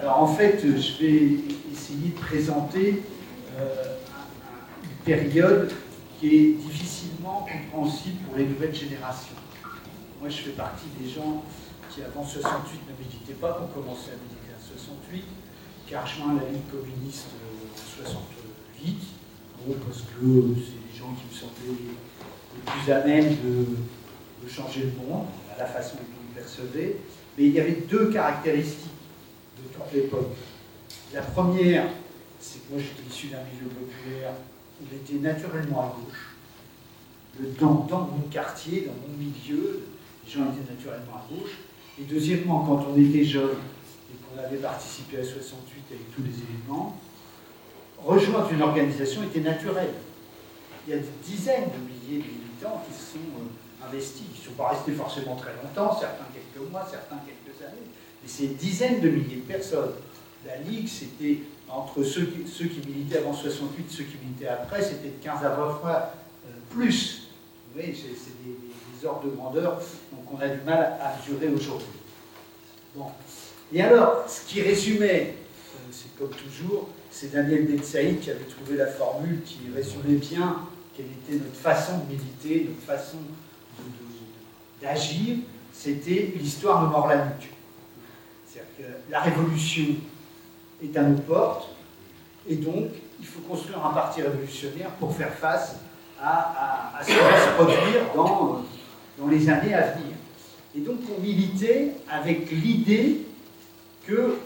Alors en fait, je vais essayer de présenter une période qui est difficilement compréhensible pour les nouvelles générations. Moi, je fais partie des gens qui, avant 68, ne méditaient pas, qui ont commencé à méditer en 68, qui a rejoint la Ligue communiste en 68, bon, parce que c'est des gens qui me semblaient les plus à même de changer le monde, à la façon dont on le percevait. Mais il y avait deux caractéristiques de toute l'époque. La première, c'est que moi j'étais issu d'un milieu populaire où j'étais naturellement à gauche. Dans mon quartier, dans mon milieu, les gens étaient naturellement à gauche. Et deuxièmement, quand on était jeune et qu'on avait participé à 68 avec tous les éléments, rejoindre une organisation était naturel. Il y a des dizaines de milliers de militants qui se sont investis. Ils ne sont pas restés forcément très longtemps, certains quelques mois, certains quelques années, mais c'est dizaines de milliers de personnes. La Ligue, c'était entre ceux qui militaient avant 68 et ceux qui militaient après, c'était de 15 à 20 fois plus. Vous voyez, c'est des ordres de grandeur, donc on a du mal à mesurer aujourd'hui. Bon. Et alors, ce qui résumait, c'est comme toujours, c'est Daniel Ben Saïd qui avait trouvé la formule qui résumait bien quelle était notre façon de militer, notre façon d'agir. C'était l'histoire nous mord la nuque. C'est-à-dire que la révolution est à nos portes, et donc il faut construire un parti révolutionnaire pour faire face à ce qui va se produire dans les années à venir. Et donc on militait avec l'idée que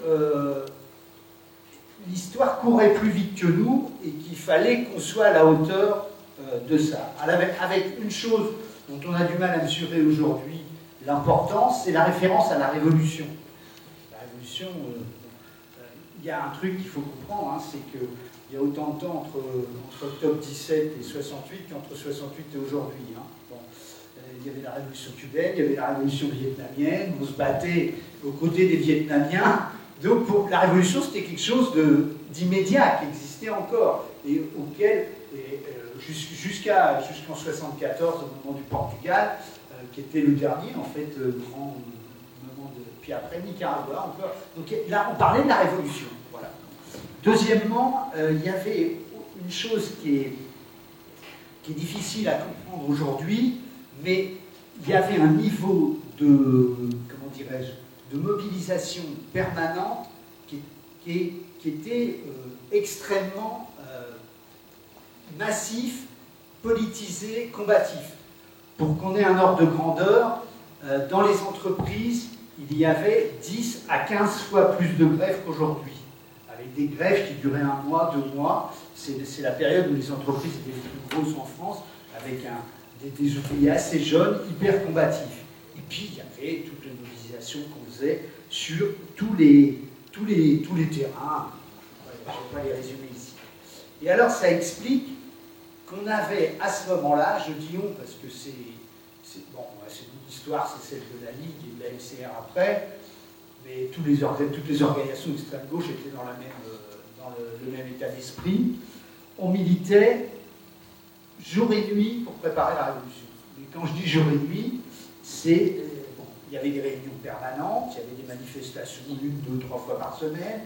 l'histoire courait plus vite que nous et qu'il fallait qu'on soit à la hauteur de ça. Avec une chose dont on a du mal à mesurer aujourd'hui l'importance, c'est la référence à la Révolution. La Révolution, il y a un truc qu'il faut comprendre, hein, c'est qu'il y a autant de temps entre octobre 17 et 68 qu'entre 68 et aujourd'hui. Hein. Bon. Il y avait la révolution cubaine, il y avait la révolution vietnamienne, on se battait aux côtés des Vietnamiens. Donc pour la révolution, c'était quelque chose d'immédiat, qui existait encore, et auquel, jusqu'en 74, au moment du Portugal, qui était le dernier, en fait, grand moment de... Puis après, Nicaragua, encore. Donc là, on parlait de la révolution. Voilà. Deuxièmement, il y avait une chose qui est difficile à comprendre aujourd'hui, mais il y avait un niveau de, comment dirais-je, de mobilisation permanente qui était extrêmement massif, politisé, combatif. Pour qu'on ait un ordre de grandeur, dans les entreprises, il y avait 10 à 15 fois plus de grèves qu'aujourd'hui, avec des grèves qui duraient 1 mois, 2 mois. C'est la période où les entreprises étaient les plus grosses en France, avec des ouvriers assez jeunes, hyper combatifs. Et puis, il y avait toutes les mobilisations qu'on faisait sur tous les terrains. Je ne vais pas les résumer ici. Et alors, ça explique qu'on avait, à ce moment-là, je dis on, parce que c'est l'histoire, c'est celle de la Ligue et de la LCR après, mais toutes les organisations d'extrême gauche étaient dans le même état d'esprit. On militait jour et nuit pour préparer la révolution. Mais quand je dis jour et nuit, c'est... il y avait des réunions permanentes, il y avait des manifestations 1, 2, 3 fois par semaine,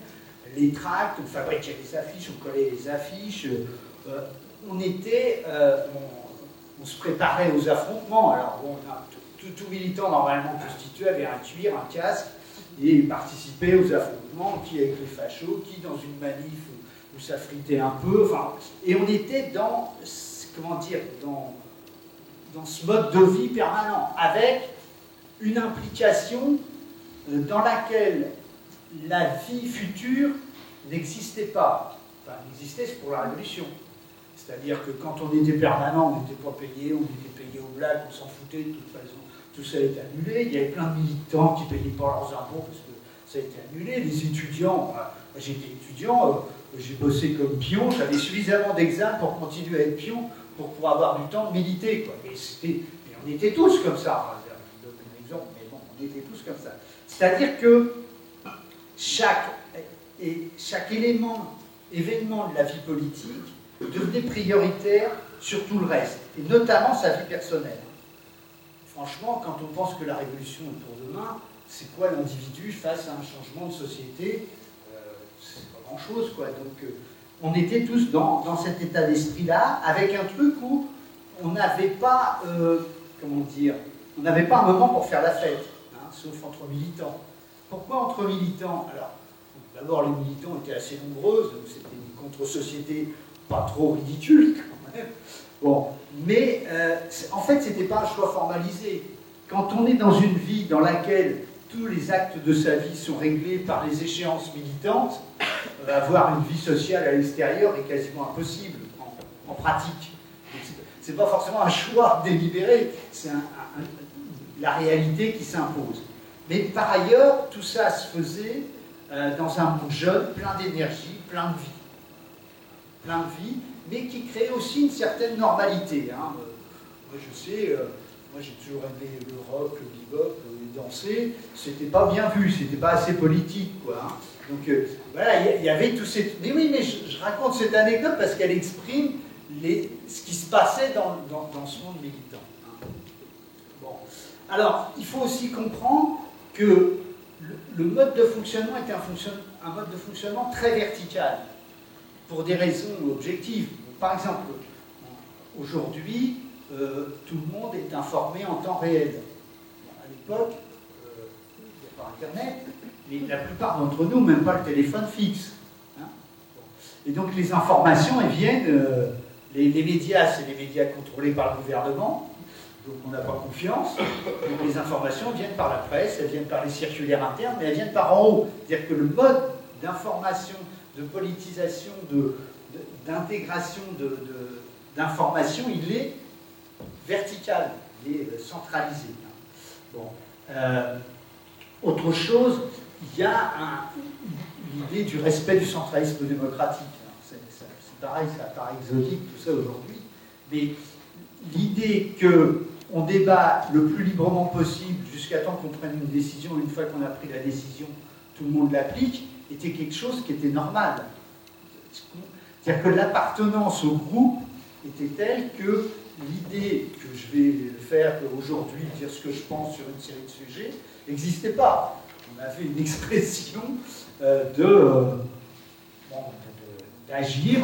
les tracts, on fabriquait les affiches, on collait les affiches, on se préparait aux affrontements. Alors bon, tout militant normalement constitué avait un cuir, un casque, et participait aux affrontements, qui avec les fachos, qui dans une manif où ça fritait un peu, enfin, et on était dans, comment dire, dans ce mode de vie permanent, avec une implication dans laquelle la vie future n'existait pas. Enfin, n'existait, c'est pour la Révolution. C'est-à-dire que quand on était permanent, on n'était pas payé, on était payé au black, on s'en foutait, de toute façon, tout ça a été annulé. Il y avait plein de militants qui ne payaient pas leurs impôts parce que ça a été annulé. Les étudiants, j'étais étudiant, j'ai bossé comme pion, j'avais suffisamment d'examens pour continuer à être pion, pour pouvoir avoir du temps de militer, quoi. Et on était tous comme ça. Je donne un exemple, mais bon, on était tous comme ça. C'est-à-dire que chaque événement de la vie politique devenait prioritaire sur tout le reste, et notamment sa vie personnelle. Franchement, quand on pense que la révolution est pour demain, c'est quoi l'individu face à un changement de société c'est pas grand-chose, quoi. Donc, on était tous dans cet état d'esprit-là, avec un truc où on n'avait pas, comment dire, on n'avait pas un moment pour faire la fête, hein, sauf entre militants. Pourquoi entre militants? Alors, d'abord, les militants étaient assez nombreux, donc c'était une contre-société pas trop ridicule, quand même. Bon, mais en fait, c'était pas un choix formalisé. Quand on est dans une vie dans laquelle tous les actes de sa vie sont réglés par les échéances militantes, avoir une vie sociale à l'extérieur est quasiment impossible en pratique. C'est pas forcément un choix délibéré, c'est la réalité qui s'impose. Mais par ailleurs, tout ça se faisait dans un monde jeune, plein d'énergie, plein de vie. Plein de vie, mais qui crée aussi une certaine normalité. Hein. Moi, je sais, moi j'ai toujours aimé le rock, le bebop, les danser, c'était pas bien vu, c'était pas assez politique, quoi. Hein. Donc voilà, il y avait tous ces... Mais oui, mais je raconte cette anecdote parce qu'elle exprime ce qui se passait dans ce monde militant. Hein. Bon. Alors, il faut aussi comprendre que le mode de fonctionnement était un mode de fonctionnement très vertical, pour des raisons objectives. Par exemple, aujourd'hui, tout le monde est informé en temps réel. À l'époque, il n'y a pas Internet, mais la plupart d'entre nous, même pas le téléphone fixe. Hein. Et donc les informations, elles viennent, les médias, c'est les médias contrôlés par le gouvernement, donc on n'a pas confiance. Donc les informations viennent par la presse, elles viennent par les circulaires internes, mais elles viennent par en haut. C'est-à-dire que le mode d'information, de politisation, d'intégration d'informations, il est vertical, il est centralisé. Bon. Autre chose, il y a l'idée du respect du centralisme démocratique. C'est pareil, ça paraît exotique tout ça aujourd'hui, mais l'idée qu'on débat le plus librement possible jusqu'à temps qu'on prenne une décision, une fois qu'on a pris la décision, tout le monde l'applique, était quelque chose qui était normal. C'est-à-dire que l'appartenance au groupe était telle que l'idée que je vais faire aujourd'hui, dire ce que je pense sur une série de sujets, n'existait pas. On avait une expression d'agir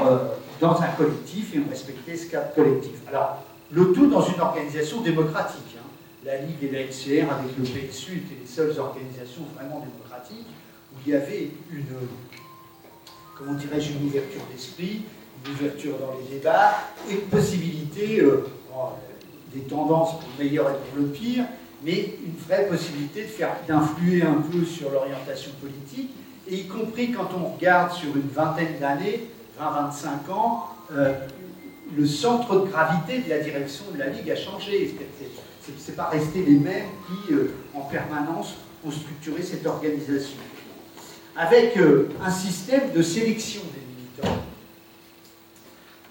dans un collectif et on respectait ce cadre collectif. Alors, le tout dans une organisation démocratique. Hein. La Ligue et la LCR avec le PSU étaient les seules organisations vraiment démocratiques où il y avait comment dirais-je, une ouverture d'esprit, une ouverture dans les débats, et une possibilité, des tendances pour le meilleur et pour le pire, mais une vraie possibilité d'influer un peu sur l'orientation politique, et y compris quand on regarde sur une vingtaine d'années, 20-25 ans, le centre de gravité de la direction de la Ligue a changé. C'est pas resté les mêmes qui, en permanence, ont structuré cette organisation. Avec un système de sélection des militants.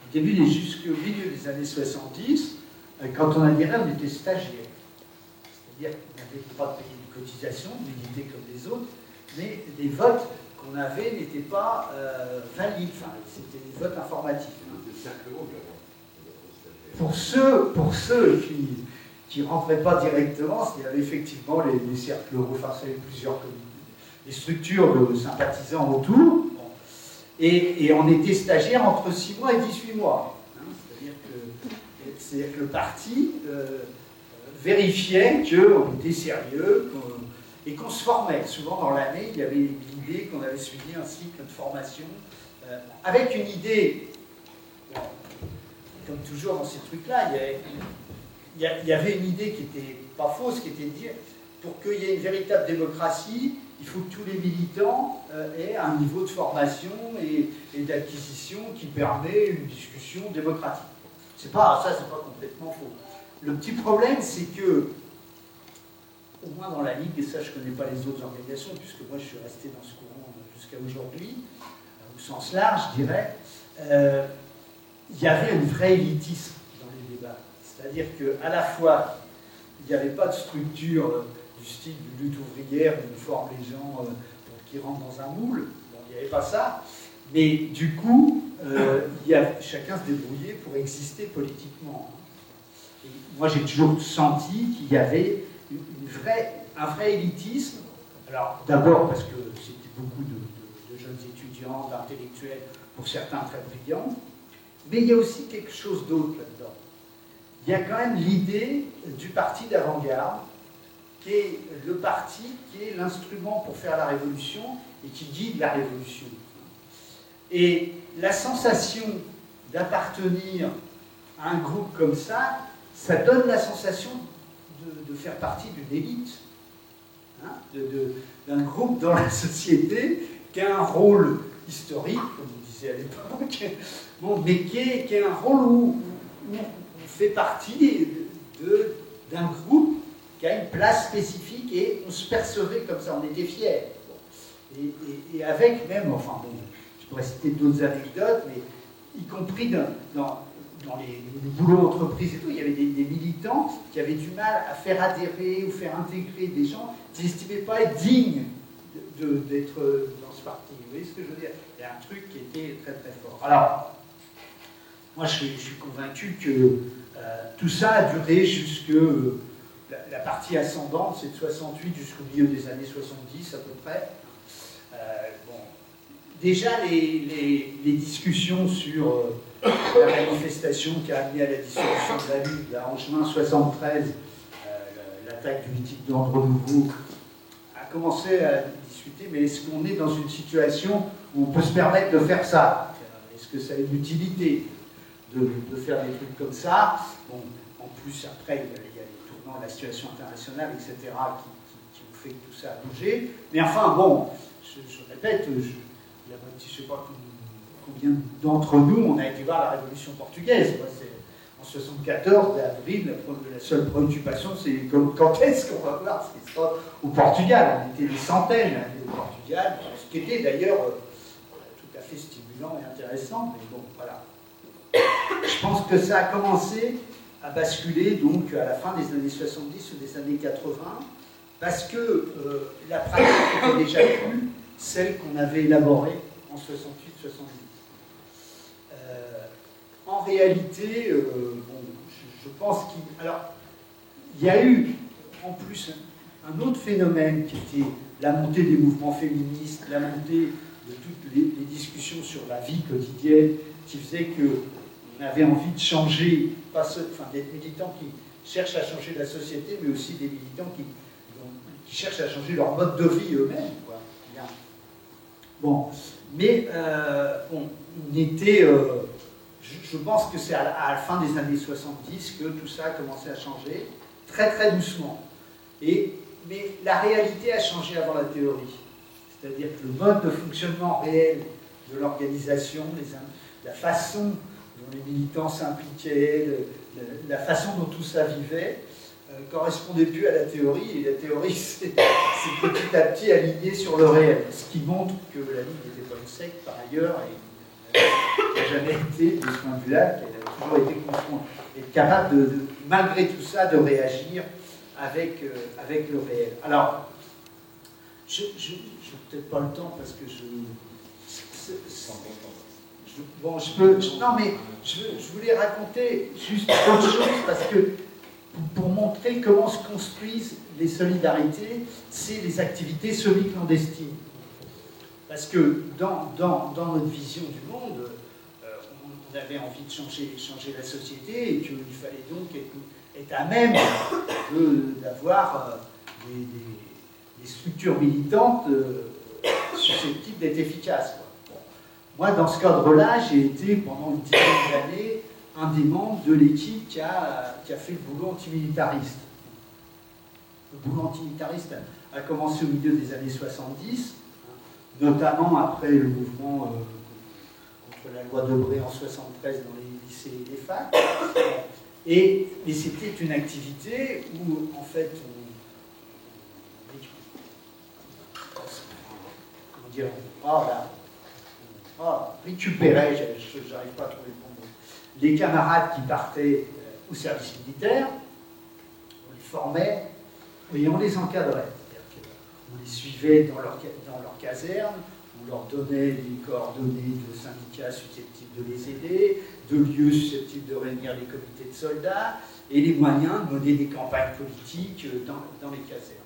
Au début et jusqu'au milieu des années 70, quand on adhérait, on était stagiaire. C'est-à-dire qu'on n'avait pas payé de cotisation, militer comme les autres, mais les votes qu'on avait n'étaient pas valides. Enfin, c'était des votes informatifs. Pour ceux qui ne rentraient pas directement, il y avait effectivement les cercles euros, enfin, il y avait plusieurs comités. Les structures de sympathisants autour, et on était stagiaire entre 6 mois et 18 mois. Hein, c'est-à-dire que le parti vérifiait qu'on était sérieux et qu'on se formait. Souvent dans l'année, il y avait l'idée qu'on avait suivi un cycle de formation avec une idée, comme toujours dans ces trucs-là, il y avait une idée qui n'était pas fausse, qui était de dire, pour qu'il y ait une véritable démocratie, il faut que tous les militants aient un niveau de formation et d'acquisition qui permet une discussion démocratique. Ça, c'est pas complètement faux. Le petit problème, c'est que, au moins dans la Ligue, et ça je ne connais pas les autres organisations, puisque moi je suis resté dans ce courant jusqu'à aujourd'hui, au sens large, je dirais, il y avait un vrai élitisme dans les débats. C'est-à-dire qu'à la fois, il n'y avait pas de structure du style de lutte ouvrière où on forme les gens pour qu'ils rentrent dans un moule. Bon, il n'y avait pas ça. Mais du coup, chacun se débrouillait pour exister politiquement. Et moi, j'ai toujours senti qu'il y avait un vrai élitisme. Alors, d'abord parce que c'était beaucoup de de jeunes étudiants, d'intellectuels, pour certains très brillants. Mais il y a aussi quelque chose d'autre là-dedans. Il y a quand même l'idée du parti d'avant-garde, qui est le parti qui est l'instrument pour faire la révolution et qui guide la révolution. Et la sensation d'appartenir à un groupe comme ça, ça donne la sensation de faire partie d'une élite, hein, d'un groupe dans la société qui a un rôle historique, comme on disait à l'époque, bon, mais qui a un rôle où on fait partie d'un groupe qui a une place spécifique et on se percevait comme ça, on était fiers. Bon. Et avec même, enfin bon, je pourrais citer d'autres anecdotes, mais y compris dans les boulots entreprises et tout, il y avait des militants qui avaient du mal à faire adhérer ou faire intégrer des gens qui n'estimaient pas être dignes d'être dans ce parti. Vous voyez ce que je veux dire? Il y a un truc qui était très très fort. Alors, moi je suis convaincu que tout ça a duré jusque... la partie ascendante, c'est de 68 jusqu'au milieu des années 70 à peu près. Bon, déjà les discussions sur la manifestation qui a amené à la dissolution de la Ligue, là, en juin 73, l'attaque du meeting d'Ordre Nouveau, a commencé à discuter, mais est-ce qu'on est dans une situation où on peut se permettre de faire ça? Est-ce que ça a une utilité de faire des trucs comme ça? Bon, en plus, après, il y a les tournants de la situation internationale, etc., qui ont fait que tout ça a bougé. Mais enfin, bon, je répète, je ne sais pas combien d'entre nous, on a été voir la Révolution portugaise. En 74, d'avril, la seule préoccupation, c'est quand est-ce qu'on va voir ce qui se passe au Portugal. On était des centaines au Portugal, ce qui était d'ailleurs tout à fait stimulant et intéressant. Mais bon, voilà. Je pense que ça a commencé à basculer donc à la fin des années 70 ou des années 80, parce que la pratique n'était déjà plus celle qu'on avait élaborée en 68-70. En réalité, bon, je pense qu'il... Alors, il y a eu en plus un autre phénomène qui était la montée des mouvements féministes, la montée de toutes les discussions sur la vie quotidienne, qui faisait qu'on avait envie de changer, d'être militants qui cherchent à changer la société, mais aussi des militants qui cherchent à changer leur mode de vie eux-mêmes. Bien. Bon, mais on était... je pense que c'est à la fin des années 70 que tout ça a commencé à changer, très très doucement. Mais la réalité a changé avant la théorie. C'est-à-dire que le mode de fonctionnement réel de l'organisation, la façon dont les militants s'impliquaient, la façon dont tout ça vivait, correspondait plus à la théorie, et la théorie s'est petit à petit alignée sur le réel, ce qui montre que la Ligue n'était pas une secte par ailleurs, et n'a jamais été, de ce point de vue-là, qu'elle a toujours été capable, malgré tout ça, de réagir avec le réel. Alors, je n'ai peut-être pas le temps parce que bon, non, mais je voulais raconter juste autre chose parce que pour montrer comment se construisent les solidarités, c'est les activités semi-clandestines. Parce que dans notre vision du monde, on avait envie de changer la société et qu'il fallait donc être à même d'avoir des structures militantes susceptibles d'être efficaces. Bon. Moi, dans ce cadre-là, j'ai été pendant une dizaine d'années un des membres de l'équipe qui a fait le boulot antimilitariste. Le boulot antimilitariste a commencé au milieu des années 70, notamment après le mouvement contre la loi Debré en 73 dans les lycées et les facs. Et c'était une activité où, en fait, récupérait, j'arrive pas à trouver le bon mot, les camarades qui partaient au service militaire, on les formait et on les encadrait. On les suivait dans leur caserne, on leur donnait des coordonnées de syndicats susceptibles de les aider, de lieux susceptibles de réunir les comités de soldats, et les moyens de mener des campagnes politiques dans les casernes.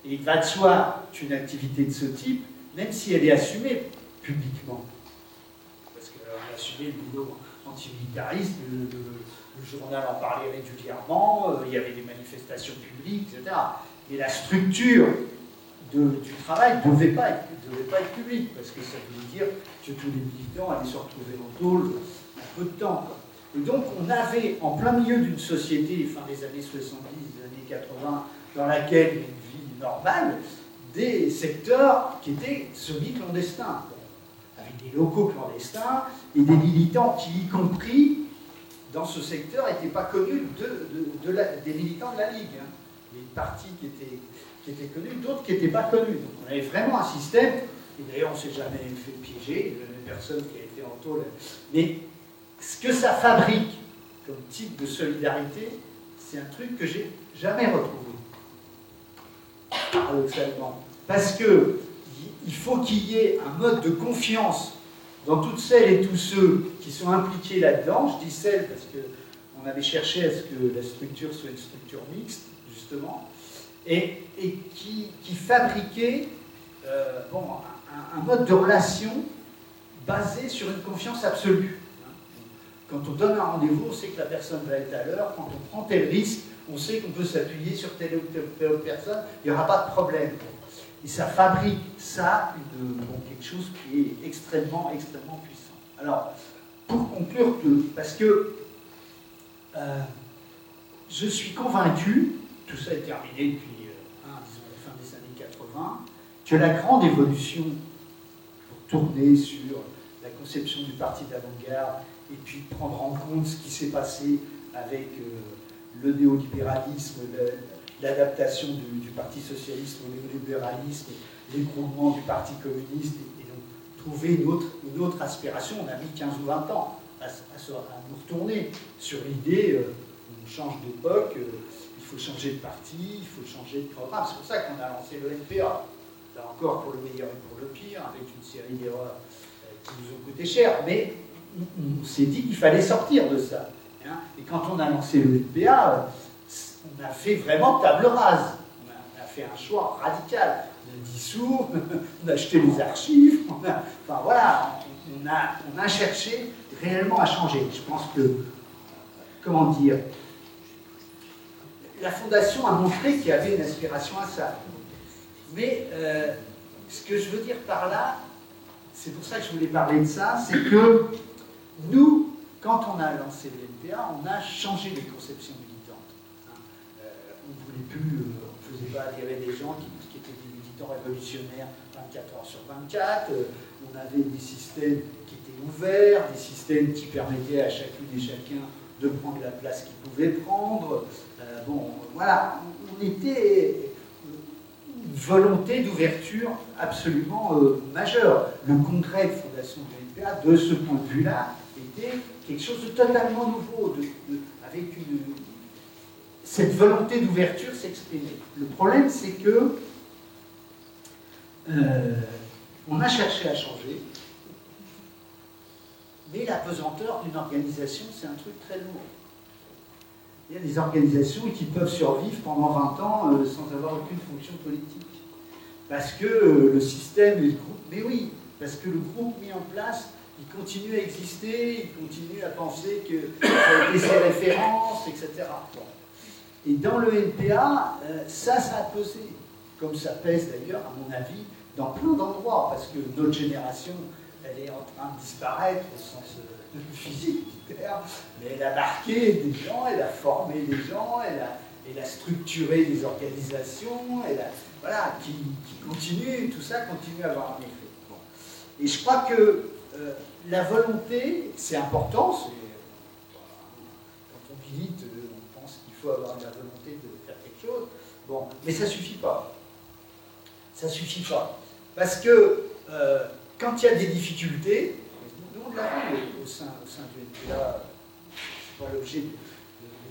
Et il va de soi qu'une activité de ce type même si elle est assumée publiquement. Parce qu'on a assumé le boulot antimilitariste, le journal en parlait régulièrement, il y avait des manifestations publiques, etc. Et la structure du travail ne devait pas être publique, parce que ça voulait dire que tous les militants allaient se retrouver en tôle en peu de temps, quoi. Et donc on avait, en plein milieu d'une société, fin des années 70, des années 80, dans laquelle il y a une vie normale, des secteurs qui étaient semi-clandestins, avec des locaux clandestins et des militants qui, y compris dans ce secteur, n'étaient pas connus des militants de la Ligue. Hein. Les partis qui étaient connus, d'autres qui n'étaient pas connus. Donc on avait vraiment un système, et d'ailleurs on ne s'est jamais fait piéger, il n'y a jamais personne qui a été en tôle. Mais ce que ça fabrique comme type de solidarité, c'est un truc que j'ai jamais retrouvé, paradoxalement. Parce qu'il faut qu'il y ait un mode de confiance dans toutes celles et tous ceux qui sont impliqués là-dedans. Je dis celles parce qu'on avait cherché à ce que la structure soit une structure mixte, justement, et qui fabriquait un mode de relation basé sur une confiance absolue. Quand on donne un rendez-vous, on sait que la personne va être à l'heure. Quand on prend tel risque, on sait qu'on peut s'appuyer sur telle ou telle autre personne. Il n'y aura pas de problème. Et ça fabrique ça, quelque chose qui est extrêmement, extrêmement puissant. Alors, pour conclure, parce que je suis convaincu, tout ça est terminé depuis disons, la fin des années 80, que la grande évolution pour tourner sur la conception du parti d'avant-garde et puis prendre en compte ce qui s'est passé avec le néolibéralisme, l'adaptation du Parti socialiste au néolibéralisme, l'écroulement du Parti communiste, et donc trouver une autre aspiration. On a mis 15 ou 20 ans à nous retourner sur l'idée, on change d'époque, il faut changer de parti, il faut changer de programme. C'est pour ça qu'on a lancé le NPA. Là encore, pour le meilleur et pour le pire, avec une série d'erreurs qui nous ont coûté cher, mais on s'est dit qu'il fallait sortir de ça. Hein. Et quand on a lancé le NPA, on a fait vraiment table rase. On a fait un choix radical. On a dissous, on a acheté les archives, enfin voilà, on a cherché réellement à changer. Je pense que, comment dire, la Fondation a montré qu'il y avait une aspiration à ça. Mais ce que je veux dire par là, c'est pour ça que je voulais parler de ça, c'est que nous, quand on a lancé le NPA, on a changé les conceptions militantes. On ne voulait plus, on ne faisait pas adhérer des gens qui étaient des militants révolutionnaires 24 heures sur 24. On avait des systèmes qui étaient ouverts, des systèmes qui permettaient à chacune et chacun de prendre la place qu'il pouvait prendre. Voilà, on était une volonté d'ouverture absolument majeure. Le congrès de fondation de l'NPA, de ce point de vue-là, était quelque chose de totalement nouveau, avec cette volonté d'ouverture s'exprimer. Le problème, c'est que on a cherché à changer, mais la pesanteur d'une organisation, c'est un truc très lourd. Il y a des organisations qui peuvent survivre pendant 20 ans sans avoir aucune fonction politique. Parce que le système et le groupe, mais oui, parce que le groupe mis en place, il continue à exister, il continue à penser que ça a été ses références, etc. Bon. Et dans le NPA, ça a pesé, comme ça pèse d'ailleurs, à mon avis, dans plein d'endroits, parce que notre génération, elle est en train de disparaître au sens physique du terme, mais elle a marqué des gens, elle a formé des gens, elle a structuré des organisations, voilà, qui continue, tout ça continue à avoir un effet. Bon. Et je crois que la volonté, c'est important, quand on milite, on pense qu'il faut avoir la volonté de faire quelque chose, bon, mais ça ne suffit pas. Ça ne suffit pas. Parce que quand il y a des difficultés, nous on l'a vu au sein du NPA, ce n'est pas l'objet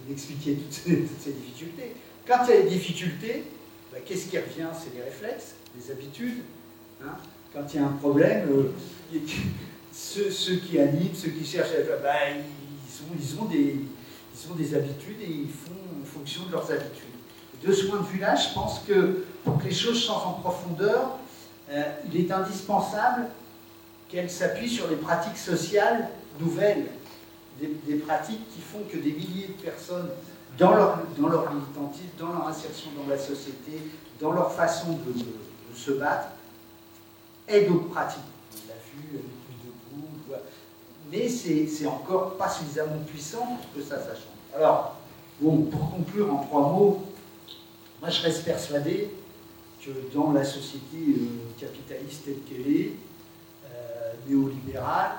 d'expliquer toutes ces difficultés. Quand il y a des difficultés, ben, qu'est-ce qui revient? C'est les réflexes, les habitudes. Hein. Quand il y a un problème, ceux qui animent, ceux qui cherchent à faire, ben, ils ont des habitudes et ils font en fonction de leurs habitudes. De ce point de vue-là, je pense que pour que les choses changent en profondeur, il est indispensable qu'elle s'appuie sur des pratiques sociales nouvelles, des pratiques qui font que des milliers de personnes, dans leur militantisme, dans leur insertion dans la société, dans leur façon de se battre, aient d'autres pratiques. On l'a vu avec Plus debout, mais c'est encore pas suffisamment puissant pour que ça change. Alors, bon, pour conclure en 3 mots, moi je reste persuadé que dans la société capitaliste telle qu'elle est, néolibérale,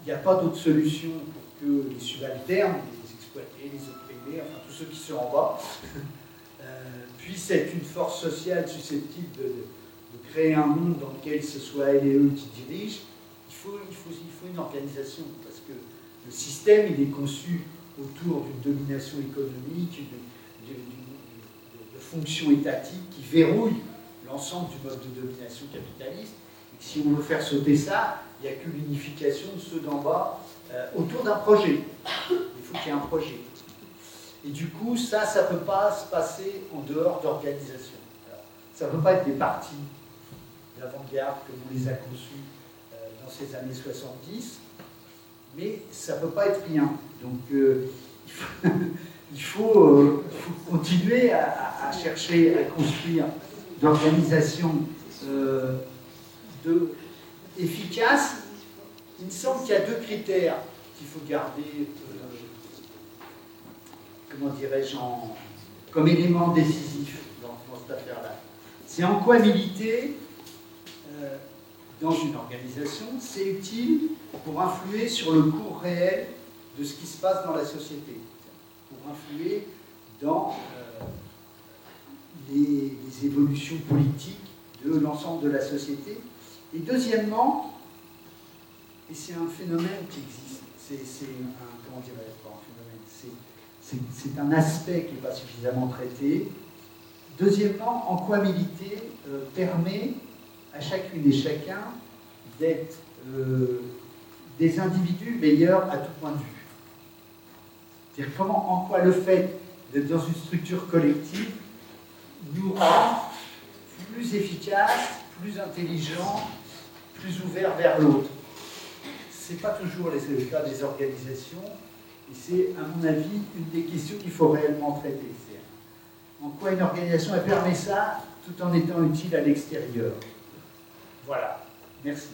il n'y a pas d'autre solution pour que les subalternes, les exploités, les opprimés, enfin tous ceux qui sont en bas, puissent être une force sociale susceptible de créer un monde dans lequel ce soit elles et eux qui dirigent. Il faut une organisation, parce que le système il est conçu autour d'une domination économique, de fonctions étatiques qui verrouillent l'ensemble du mode de domination capitaliste. Et si on veut faire sauter ça, il n'y a que l'unification de ceux d'en bas autour d'un projet. Il faut qu'il y ait un projet. Et du coup, ça ne peut pas se passer en dehors d'organisation. Ça ne peut pas être des partis d'avant-garde comme on les a conçus dans ces années 70, mais ça ne peut pas être rien. Donc, il faut continuer à chercher à construire d'organisation efficace. Il me semble qu'il y a 2 critères qu'il faut garder, comment dirais-je, comme élément décisif dans cette affaire-là. C'est en quoi militer dans une organisation, c'est utile pour influer sur le cours réel de ce qui se passe dans la société, pour influer dans les évolutions politiques de l'ensemble de la société. Et deuxièmement, et c'est un phénomène qui existe, comment dirais-je, pas un phénomène, c'est un aspect qui n'est pas suffisamment traité. Deuxièmement, en quoi militer permet à chacune et chacun d'être des individus meilleurs à tout point de vue. C'est-à-dire en quoi le fait d'être dans une structure collective nous rend plus efficaces, plus intelligents, plus ouverts vers l'autre. Ce n'est pas toujours le cas des organisations, et c'est, à mon avis, une des questions qu'il faut réellement traiter. C'est en quoi une organisation elle permet ça, tout en étant utile à l'extérieur. Voilà. Merci.